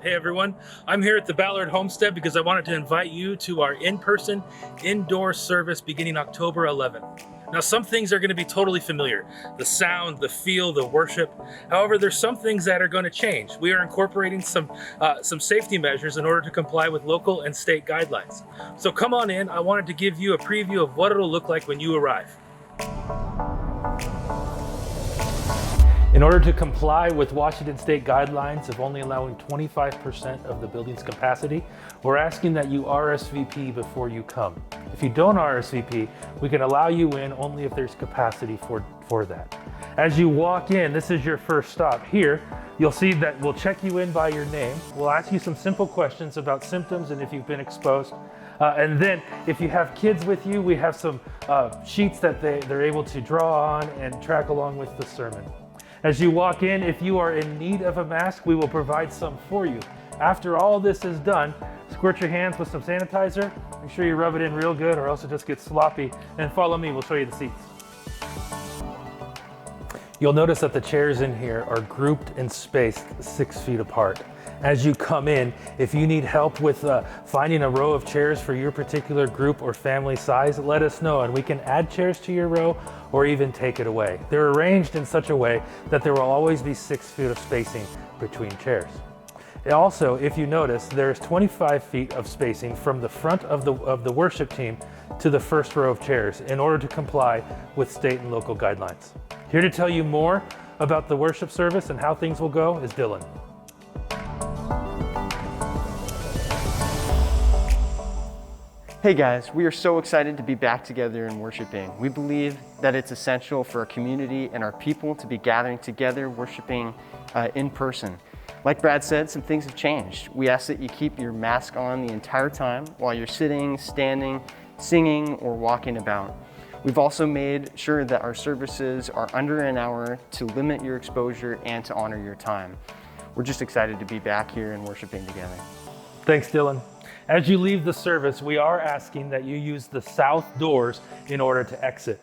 Hey everyone, I'm here at the Ballard Homestead because I wanted to invite you to our in-person indoor service beginning October 11th. Now some things are going to be totally familiar, the sound, the feel, the worship. However, there's some things that are going to change. We are incorporating some safety measures in order to comply with local and state guidelines. So come on in, I wanted to give you a preview of what it'll look like when you arrive. In order to comply with Washington State guidelines of only allowing 25% of the building's capacity, we're asking that you RSVP before you come. If you don't RSVP, we can allow you in only if there's capacity for that. As you walk in, this is your first stop. Here, you'll see that we'll check you in by your name. We'll ask you some simple questions about symptoms and if you've been exposed. And then if you have kids with you, we have some sheets that they're able to draw on and track along with the sermon. As you walk in, if you are in need of a mask, we will provide some for you. After all this is done, squirt your hands with some sanitizer. Make sure you rub it in real good or else it just gets sloppy. And follow me, we'll show you the seats. You'll notice that the chairs in here are grouped and spaced 6 feet apart. As you come in, if you need help with finding a row of chairs for your particular group or family size, let us know and we can add chairs to your row or even take it away. They're arranged in such a way that there will always be 6 feet of spacing between chairs. Also, if you notice, there's 25 feet of spacing from the front of the worship team to the first row of chairs in order to comply with state and local guidelines. Here to tell you more about the worship service and how things will go is Dylan. Hey guys, we are so excited to be back together and worshiping. We believe that it's essential for our community and our people to be gathering together, worshiping in person. Like Brad said, some things have changed. We ask that you keep your mask on the entire time while you're sitting, standing, singing, or walking about. We've also made sure that our services are under an hour to limit your exposure and to honor your time. We're just excited to be back here and worshiping together. Thanks, Dylan. As you leave the service, we are asking that you use the south doors in order to exit.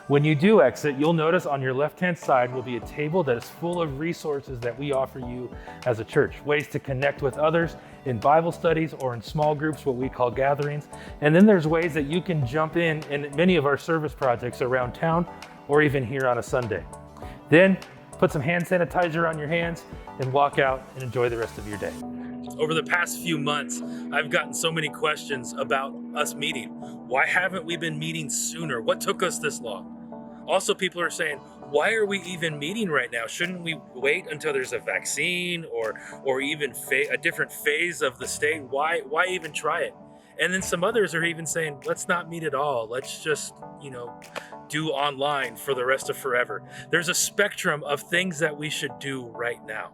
When you do exit, you'll notice on your left-hand side will be a table that is full of resources that we offer you as a church. Ways to connect with others in Bible studies or in small groups, what we call gatherings. And then there's ways that you can jump in many of our service projects around town or even here on a Sunday. Then put some hand sanitizer on your hands and walk out and enjoy the rest of your day. Over the past few months, I've gotten so many questions about us meeting. Why haven't we been meeting sooner? What took us this long? Also, people are saying, why are we even meeting right now? Shouldn't we wait until there's a vaccine or even a different phase of the state? Why even try it? And then some others are even saying, let's not meet at all. Let's just, do online for the rest of forever. There's a spectrum of things that we should do right now.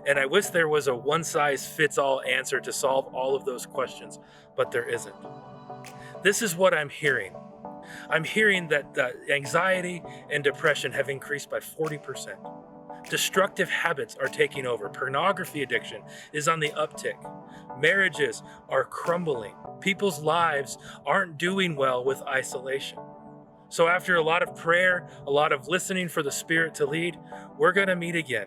And I wish there was a one-size-fits-all answer to solve all of those questions, but there isn't. This is what I'm hearing. I'm hearing that anxiety and depression have increased by 40%. Destructive habits are taking over. Pornography addiction is on the uptick. Marriages are crumbling. People's lives aren't doing well with isolation. So after a lot of prayer, a lot of listening for the Spirit to lead, we're going to meet again.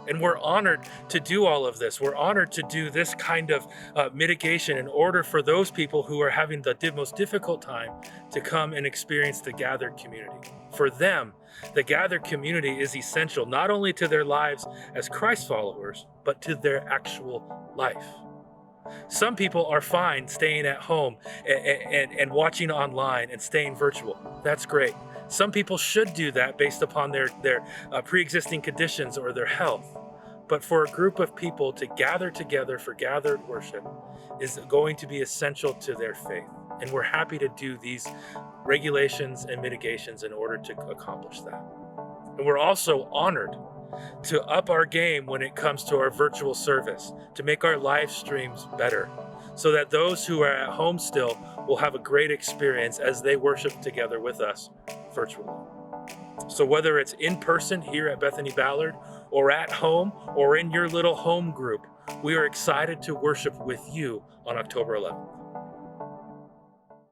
And we're honored to do all of this. We're honored to do this kind of mitigation in order for those people who are having the most difficult time to come and experience the gathered community. For them, the gathered community is essential not only to their lives as Christ followers, but to their actual life. Some people are fine staying at home and watching online and staying virtual. That's great. Some people should do that based upon their pre-existing conditions or their health. But for a group of people to gather together for gathered worship is going to be essential to their faith. And we're happy to do these regulations and mitigations in order to accomplish that. And we're also honored to up our game when it comes to our virtual service, to make our live streams better, so that those who are at home still will have a great experience as they worship together with us virtually. So whether it's in person here at Bethany Ballard or at home or in your little home group, we are excited to worship with you on October 11th.